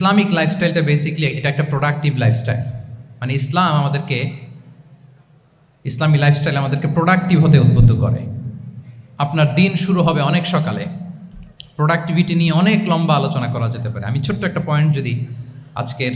Islamic লাইফস্টাইলটা basically এটা একটা productive lifestyle. মানে ইসলামী লাইফস্টাইল আমাদেরকে প্রোডাক্টিভ হতে উদ্বুদ্ধ করে। আপনার দিন শুরু হবে অনেক সকালে, প্রোডাক্টিভিটি নিয়ে অনেক লম্বা আলোচনা করা যেতে পারে। আমি ছোট্ট একটা পয়েন্ট যদি আজকের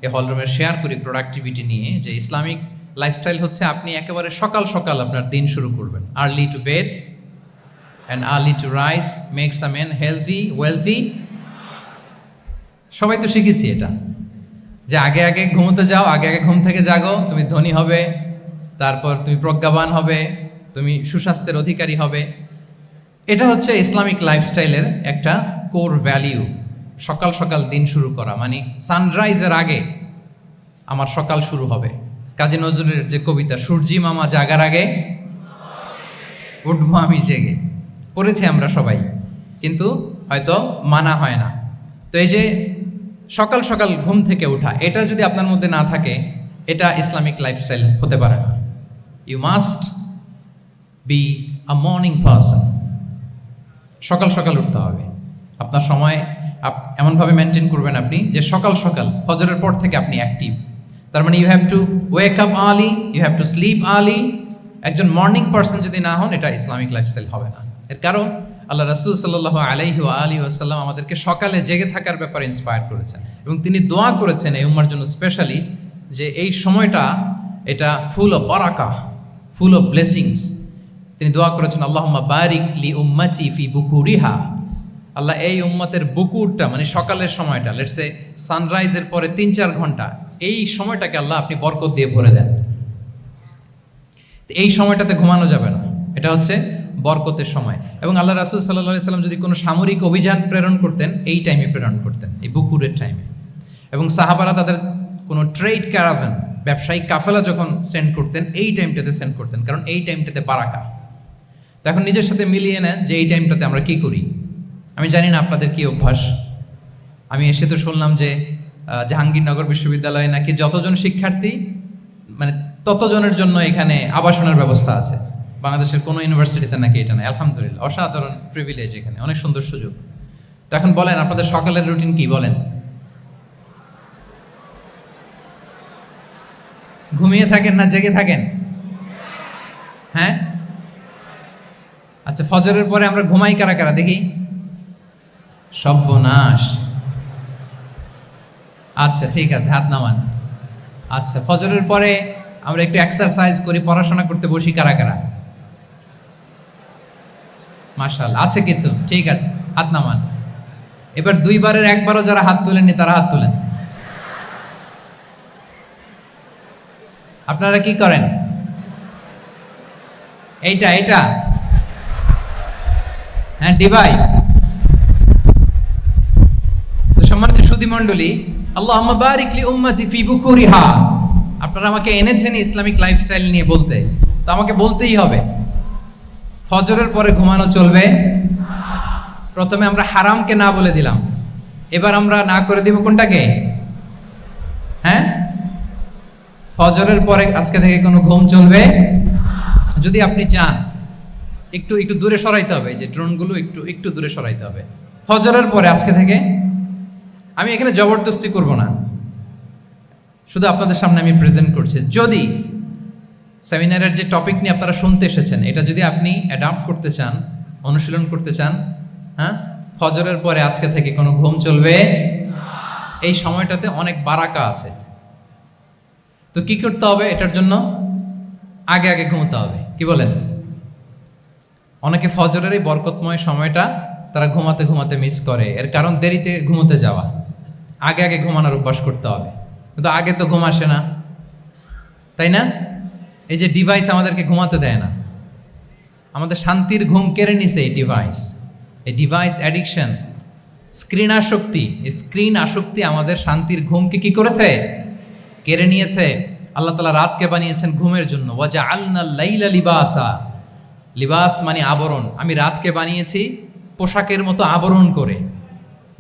এই হলরুমে শেয়ার করি প্রোডাক্টিভিটি নিয়ে, যে ইসলামিক লাইফস্টাইল হচ্ছে আপনি একেবারে সকাল সকাল আপনার দিন শুরু করবেন। Early to bed and early to rise makes a man healthy wealthy. সবাই তো শিখেছি এটা, যে আগে আগে ঘুমোতে যাও, আগে আগে ঘুম থেকে জাগো, তুমি ধনী হবে, তারপর তুমি প্রজ্ঞাবান হবে, তুমি সুস্বাস্থ্যের অধিকারী হবে। এটা হচ্ছে ইসলামিক লাইফস্টাইলের একটা কোর ভ্যালিউ। সকাল সকাল দিন শুরু করা মানে সানরাইজের আগে আমার সকাল শুরু হবে। কাজী নজরুলের যে কবিতা, সূর্যি মামা জাগার আগে উঠবো আমি জেগে, পড়েছি আমরা সবাই, কিন্তু হয়তো মানা হয় না। তো এই যে সকাল সকাল ঘুম থেকে ওঠা, এটা যদি আপনার মধ্যে না থাকে, এটা ইসলামিক লাইফস্টাইল হতে পারে না। You must be a morning person. সকাল সকাল উঠতে হবে। আপনার সময় এমনভাবে মেনটেন করবেন আপনি যে সকাল সকাল ফজরের পর থেকে আপনি অ্যাক্টিভ। তার মানে you have to wake up early, you have to sleep early. একজন মর্নিং পারসন যদি না হন, এটা ইসলামিক লাইফস্টাইল হবে না। এর কারণ আল্লাহ রাসূল সাল্লাল্লাহু আলাইহি ওয়া আলিহি ওয়াসাল্লাম আমাদেরকে সকালে জেগে থাকার ব্যাপারে ইন্সপায়ার করেছেন, এবং তিনি দোয়া করেছেন এই উম্মার জন্য স্পেশালি, যে এই সময়টা এটা ফুল অফ বারাকা, ফুল অফ ব্লেসিংস। তিনি দোয়া করেছেন, আল্লাহুম্মা বারিক লি উম্মতি ফি বুকুরিহা। আল্লাহ এই উম্মতের বুকুরটা মানে সকালের সময়টা, লেটস সে সানরাইজের পরে 3-4 ঘন্টা, এই সময়টাকে আল্লাহ আপনি বরকত দিয়ে ভরে দেন। এই সময়টাতে ঘুমানো যাবে না, এটা হচ্ছে বরকতের সময়। এবং আল্লাহ রাসূল সাল্লাল্লাহু আলাইহি সাল্লাম যদি কোনো সামরিক অভিযান প্রেরণ করতেন, এই টাইমে প্রেরণ করতেন, এই বুকুরের টাইমে। এবং সাহাবারা তাদের কোনো ট্রেড ক্যারাভান, ব্যবসায়িক কাফেলা যখন সেন্ড করতেন, এই টাইমটাতে সেন্ড করতেন, কারণ এই টাইমটাতে বারাকা। তো এখন নিজের সাথে মিলিয়ে নেন যে এই টাইমটাতে আমরা কি করি। আমি জানি না আপনাদের কি অভ্যাস। আমি এসে তো শুনলাম যে জাহাঙ্গীরনগর বিশ্ববিদ্যালয়ে নাকি যতজন শিক্ষার্থী, মানে ততজনের জন্য এখানে আবাসনের ব্যবস্থা আছে। বাংলাদেশের কোনো ইউনিভার্সিটিতে নাকি এটা নেই। আলহামদুলিল্লাহ, অসাধারণ প্রিভিলেজ, এখানে অনেক সুন্দর সুযোগ। তো এখন বলেন আপনাদের সকালের রুটিন কি, বলেন। ঘুমিয়ে থাকেন না জেগে থাকেন? হ্যাঁ, আচ্ছা, ফজরের পরে আমরা ঘুমাই কারা কারা দেখি? সর্বনাশ। আচ্ছা ঠিক আছে, হাত নামান। আচ্ছা, ফজরের পরে আমরা একটু এক্সারসাইজ করি, পড়াশোনা করতে বসি কারা কারা? মাশাআল্লাহ, আছে কিছু, ঠিক আছে, হাত নামান। এবার 2 বারের 1 বারও যারা হাত তুলেননি তারা হাত তুলেন। আপনারা কি করেন? এইটা হ্যাঁ, ডিভাইস। তো সম্মানিত সুধী মণ্ডলী, আল্লাহুম্মা বারিক লি উম্মতি ফি বুকুরিহা। আপনারা আমাকে এনেছেন ইসলামিক লাইফস্টাইল নিয়ে বলতে, তো আমাকে বলতেই হবে। ফজরের পরে ঘুমানো চলবে। প্রথমে আমরা হারামকে না বলে দিলাম, এবার আমরা না করে দিব কোনটাকে? হ্যাঁ, ফজরের পরে আজকে থেকে কোনো ঘুম চলবে। যদি আপনি চান একটু দূরে সরাইতে হবে, যে ড্রোনগুলো একটু দূরে সরাইতে হবে। ফজরের পরে আজকে থেকে আমি এখানে জবরদস্তি করব না, শুধু আপনাদের সামনে আমি প্রেজেন্ট করছি। যদি সেমিনারের যে টপিক নিয়ে আপনারা শুনতে এসেছেন, এটা যদি আপনি অ্যাডাপ্ট করতে চান, অনুশীলন করতে চান, হ্যাঁ, ফজরের পরে আজকে থেকে কোনো ঘুম চলবে। এই সময়টাতে অনেক বারাকা আছে। তো কি করতে হবে? এটার জন্য আগে আগে ঘুমোতে হবে। কি বলেন? অনেকে ফজরের এই বরকতময় সময়টা তারা ঘুমাতে ঘুমাতে মিস করে। এর কারণ দেরিতে ঘুমোতে যাওয়া। আগে আগে ঘুমানোর অভ্যাস করতে হবে। কিন্তু আগে তো ঘুম আসে না, তাই না? এই যে ডিভাইস আমাদেরকে ঘুমাতে দেয় না, আমাদের শান্তির ঘুম কেড়ে নিছে এই ডিভাইস অ্যাডিকশন, স্ক্রিন আসক্তি আমাদের শান্তির ঘুমকে কি করেছে? কেড়ে নিয়েছে। আল্লাহ তাআলা রাতকে বানিয়েছেন ঘুমের জন্য। ওয়াজআলনাল লাইলা লিবাসা। লিবাস মানে আবরণ। আমি রাতকে বানিয়েছি পোশাকের মতো আবরণ করে,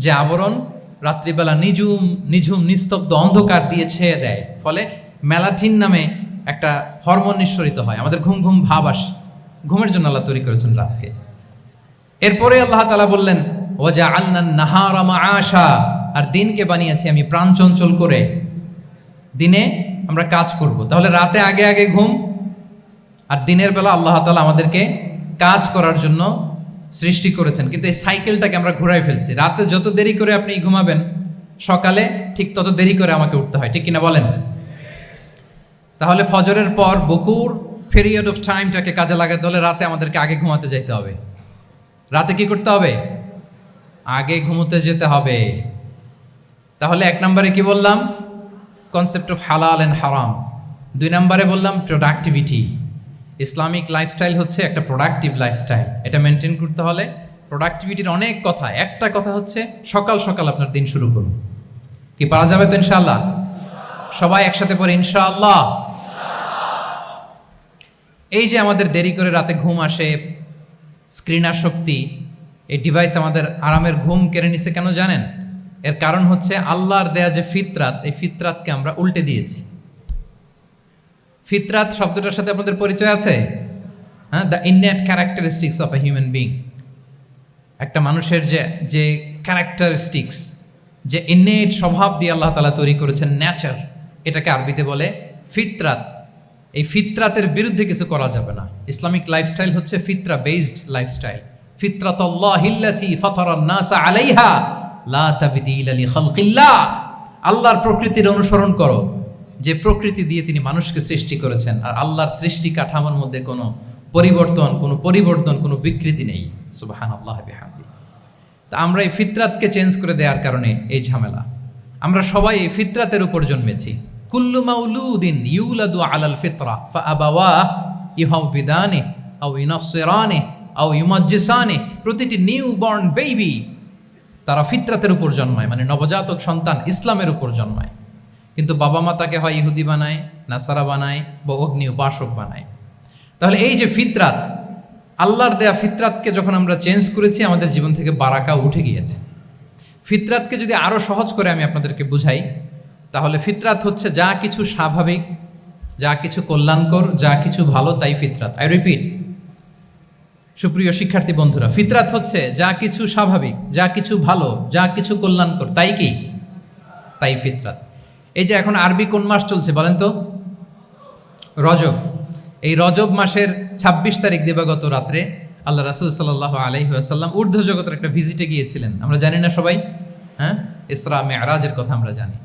যে আবরণ রাত্রিবেলা নিঝুম নিস্তব্ধ অন্ধকার দিয়ে ছেয়ে দেয়। ফলে মেলাটিন নামে একটা হরমোন নিঃসরিত হয়, আমাদের ঘুম ঘুম ভাব আসে। ঘুমের জন্য আল্লাহ তৈরি করেছেন রাতকে। এরপরে আল্লাহ তাআলা বললেন, ওয়াজআলনান নাহারা মাআশা। আর দিনকে বানিয়েছি আমি প্রাণ চঞ্চল করে। দিনে আমরা কাজ করব, তাহলে রাতে আগে আগে ঘুম, আর দিনের বেলা আল্লাহ তাআলা আমাদেরকে কাজ করার জন্য সৃষ্টি করেছেন। কিন্তু এই সাইকেলটাকে আমরা ঘুরাই ফেলছি। রাতে যত দেরি করে আপনি ঘুমাবেন, সকালে ঠিক তত দেরি করে আমাকে উঠতে হয়, ঠিক কিনা বলেন? তাহলে ফজরের পর বকুর পিরিয়ড অফ টাইমটাকে কাজে লাগাতে হলে রাতে আমাদেরকে আগে ঘুমাতে যেতে হবে। রাতে কি করতে হবে? আগে ঘুমোতে যেতে হবে। তাহলে 1 নম্বরে কি বললাম? কনসেপ্ট অফ হালাল এন্ড হারাম। 2 নম্বরে বললাম প্রোডাক্টিভিটি। ইসলামিক লাইফস্টাইল হচ্ছে একটা প্রোডাক্টিভ লাইফস্টাইল। এটা মেনটেন করতে হলে প্রোডাক্টিভিটির অনেক কথা। একটা কথা হচ্ছে সকাল সকাল আপনার দিন শুরু করুন। কি পারা যাবে তো ইনশাআল্লাহ? সবাই একসাথে পড়ে ইনশাআল্লাহ। এই যে আমাদের দেরি করে রাতে ঘুম আসে, স্ক্রিনার শক্তি, এই ডিভাইস আমাদের আরামের ঘুম কেড়ে নিছে কেন জানেন? এর কারণ হচ্ছে আল্লাহর দেয়া যে ফিতরাত, এই ফিতরাতকে আমরা উল্টে দিয়েছি। ফিতরাত শব্দটার সাথে আপনাদের পরিচয় আছে? হ্যাঁ, the innate characteristics of a human being. একটা মানুষের যে ক্যারেক্টারিস্টিক্স, যে ইননেট স্বভাব দিয়ে আল্লাহ তাআলা তৈরি করেছেন, নেচার, এটাকে আরবিতে বলে ফিতরাত। এই ফিতরাতের বিরুদ্ধে কিছু করা যাবে না। ইসলামিক লাইফস্টাইল হচ্ছে ফিতরা বেসড লাইফস্টাইল। ফিতরাতাল্লাহিল্লাতী ফাতারান নাসা আলাইহা লা তাবদীলা লিখালকিল্লাহ। আল্লাহর প্রকৃতির অনুসরণ করো, যে প্রকৃতি দিয়ে তিনি মানুষকে সৃষ্টি করেছেন। আর আল্লাহর সৃষ্টি কাঠামোর মধ্যে কোনো পরিবর্তন, কোনো বিকৃতি নেই। সুবহানাল্লাহি বিহামদিহি। তা আমরা এই ফিতরাতকে চেঞ্জ করে দেওয়ার কারণে এই ঝামেলা। আমরা সবাই এই ফিতরাতের উপর জন্মেছি। কুল্লু মাউলুদিন ইউলাদু আলাল ফিতরা ফাআবাওয়াহু ইউহাউবিদানি আও ইউনাসসিরানি আও ইউমাজ্জিসানি। প্রতিটি নিউ বর্ন বেবি তারা ফিতরাতের উপর জন্মায়, মানে নবজাতক সন্তান ইসলামের উপর জন্মায়। কিন্তু বাবা মা তাকে হয় ইহুদি বানায়, নাসারা বানায়, বা অগ্নি উপাসক বানায়। তাহলে এই যে ফিতরাত, আল্লাহর দেয়া ফিতরাতকে যখন আমরা চেঞ্জ করেছি, আমাদের জীবন থেকে বারাকা উঠে গিয়েছে। ফিতরাতকে যদি আরো সহজ করে আমি আপনাদেরকে বুঝাই, তাহলে ফিতরাত হচ্ছে যা কিছু স্বাভাবিক, যা কিছু কল্যাণকর, যা কিছু ভালো, তাই ফিতরাত। আই রিপিট, সুপ্রিয় শিক্ষার্থী বন্ধুরা, ফিতরাত হচ্ছে যা কিছু স্বাভাবিক, যা কিছু ভালো, যা কিছু কল্যাণকর, তাই কি? তাই ফিতরাত। এই যে এখন আরবি কোন মাস চলছে বলেন তো? রজব। এই রজব মাসের 26 তারিখ দিবাগত রাত্রে আল্লাহ রাসূল সাল্লাল্লাহু আলাইহি ওয়াসাল্লাম ঊর্ধ্ব জগতের একটা ভিজিটে গিয়েছিলেন। আমরা জানি না সবাই? হ্যাঁ, ইসরা মেরাজের কথা আমরা জানি।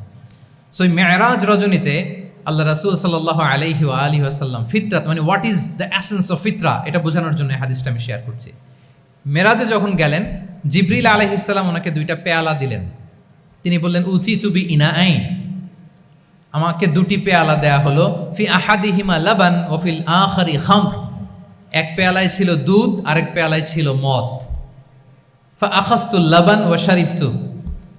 সো এই মেরাজ রজনীতে আল্লাহ রাসূল সাল্লাল্লাহু আলাইহি ওয়া আলিহি ওয়াসাল্লাম ফিতরাত, মানে what is the essence of ফিতরা, এটা বোঝানোর জন্য এই হাদিসটা আমি শেয়ার করছি। মেরাজে যখন গেলেন, জিবরিল আলাইহিস সালাম ওনাকে 2টা পেয়ালা দিলেন। তিনি বললেন উচিতু বি ইনাআইন, আমাকে 2টি পেয়ালা দেয়া হলো। ফি আহাদিহিমা লাবান ওয়া ফিল আখারি খামর। এক পেয়ালায় ছিল দুধ, আরেক পেয়ালায় ছিল মদ। ফা আখাযতুল লাবান ওয়া শারিবতু।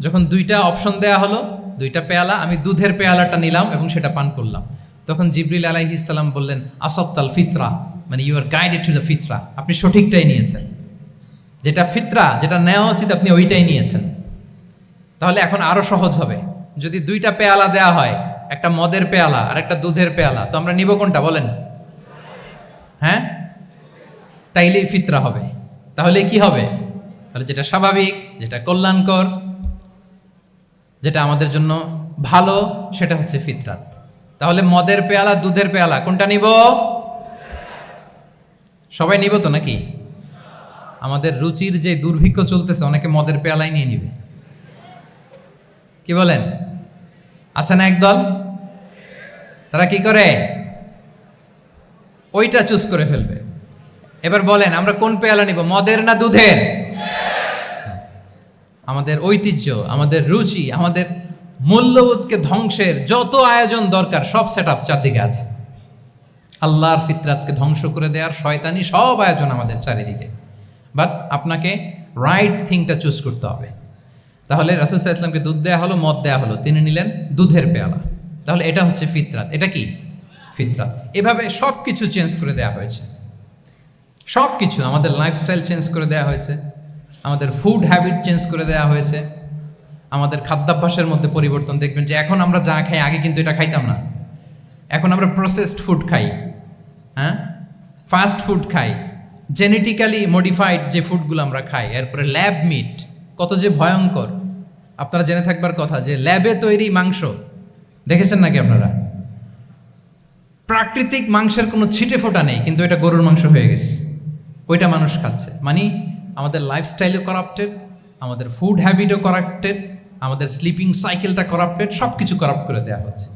যখন 2টা অপশন দেয়া হলো, 2টা পেয়ালা, আমি দুধের পেয়ালাটা নিলাম এবং সেটা পান করলাম। তখন জিবরিল আলাইহিস সালাম বললেন আসাবতাল ফিতরা, মানে you are guided to the ফিতরা, আপনি সঠিকটাই নিয়েছেন। যেটা ফিতরা, যেটা নেওয়া উচিত, আপনি ওইটাই নিয়েছেন। তাহলে এখন আরো সহজ হবে। যদি 2টা পেয়ালা দেয়া হয়, একটা মদের পেয়ালা আর একটা দুধের পেয়ালা, তো আমরা নিব কোনটা বলেন? হ্যাঁ, তাইলেই ফিতরা হবে। তাহলে কি হবে? তাহলে যেটা স্বাভাবিক, যেটা কল্যাণকর, যেটা আমাদের জন্য ভালো, সেটা হচ্ছে ফিতরাত। তাহলে মদের পেয়ালা, দুধের পেয়ালা, কোনটা নিব? সবাই নিব তো নাকি? আমাদের রুচির যে দুর্ভিক্ষ চলতেছে, অনেকে মদের পেয়ালাই নিয়ে নিবে। কি বলেন? আছে না একদল, তারা কি করে? ওইটা চুজ করে ফেলবে। এবার বলেন আমরা কোন পেয়ালা নিব, মদের না দুধের? আমাদের ঐতিহ্য, আমাদের রুচি, আমাদের মূল্যবোধকে ধ্বংসের যত আয়োজন দরকার, সব সেটআপ চারদিকে আছে। আল্লাহর ফিতরাতকে ধ্বংস করে দেওয়ার শয়তানি সব আয়োজন আমাদের চারিদিকে। বাট আপনাকে রাইট থিংটা চুজ করতে হবে। তাহলে রাসূল সাল্লাল্লাহু আলাইহি ওয়াসাল্লামকে দুধ দেয়া হলো, মদ দেয়া হলো, তিনি নিলেন দুধের পেয়ালা। তাহলে এটা হচ্ছে ফিতরাত। এটা কি? ফিতরাত। এভাবে সব কিছু চেঞ্জ করে দেওয়া হয়েছে। সব কিছু, আমাদের লাইফস্টাইল চেঞ্জ করে দেওয়া হয়েছে, আমাদের ফুড হ্যাবিট চেঞ্জ করে দেওয়া হয়েছে, আমাদের খাদ্যাভ্যাসের মধ্যে পরিবর্তন। দেখবেন যে এখন আমরা যা খাই, আগে কিন্তু এটা খাইতাম না। এখন আমরা প্রসেসড ফুড খাই, হ্যাঁ, ফাস্ট ফুড খাই, জেনেটিক্যালি মডিফাইড যে ফুডগুলো আমরা খাই, এরপরে ল্যাব মিট, কত যে ভয়ঙ্কর। আপনারা জেনে থাকবার কথা যে ল্যাবে তৈরি মাংস দেখেছেন নাকি আপনারা? প্রাকৃতিক মাংসের কোনো ছিটে ফোটা নেই, কিন্তু এটা গরুর মাংস হয়ে গেছে, ওইটা মানুষ খাচ্ছে। মানে আমাদের লাইফস্টাইলও করাপ্টেড, আমাদের ফুড হ্যাবিটও করাপ্টেড, আমাদের স্লিপিং সাইকেলটা করাপ্টেড, সব কিছু করাপ্ট করে দেওয়া হচ্ছে।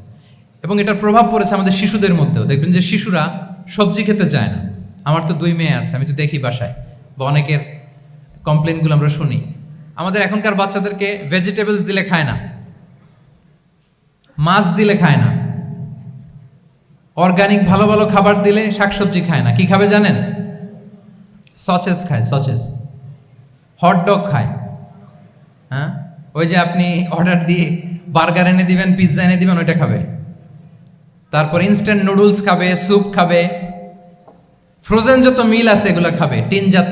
এবং এটার প্রভাব পড়েছে আমাদের শিশুদের মধ্যেও। দেখবেন যে শিশুরা সবজি খেতে চায় না। আমার তো 2 মেয়ে আছে, আমি তো দেখি বাসায়, বা অনেকের কমপ্লেনগুলো আমরা শুনি। আমাদের এখনকার বাচ্চাদেরকে ভেজিটেবলস দিলে খায় না, মাছ দিলে খায় না, অর্গানিক ভালো ভালো খাবার দিলে শাকসবজি খায় না। কি খাবে জানেন? সচেস খায়, সচেস, হটডগ খায়। হ্যাঁ, ওই যে আপনি অর্ডার দিয়ে বার্গার এনে দিবেন, পিৎজা এনে দিবেন, ওইটা খাবে। তারপর ইনস্ট্যান্ট নুডলস খাবে, স্যুপ খাবে, ফ্রোজেন যত মিল আছে এগুলো খাবে, টিনজাত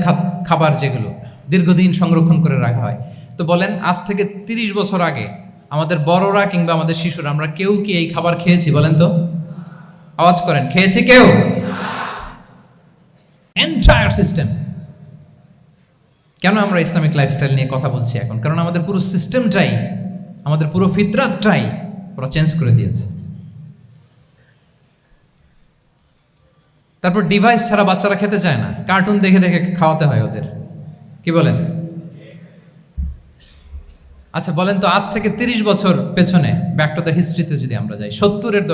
খাবার যেগুলো দীর্ঘদিন সংরক্ষণ করে রাখা হয়। তো বলেন, আজ থেকে 30 বছর আগে আমাদের বড়রা কিংবা আমাদের শিশুরা, আমরা কেউ কি এই খাবার খেয়েছি? বলেন তো, আওয়াজ করেন, খেয়েছি কেউ? Entire system. কেন আমরা ইসলামিক লাইফস্টাইল নিয়ে কথা বলছি এখন? কারণ আমাদের পুরো সিস্টেমটাই, আমাদের পুরো ফিতরাতটাই ওরা চেঞ্জ করে দিয়েছে। তারপর ডিভাইস ছাড়া বাচ্চারা খেতে চায় না, কার্টুন দেখে দেখে খাওয়াতে হয় ওদের। কি বলেন? আচ্ছা বলেন তো, আজ থেকে 30 বছর পেছনে ব্যাক টু দ্য হিস্ট্রিতে যদি আমরা যাই, 70-এর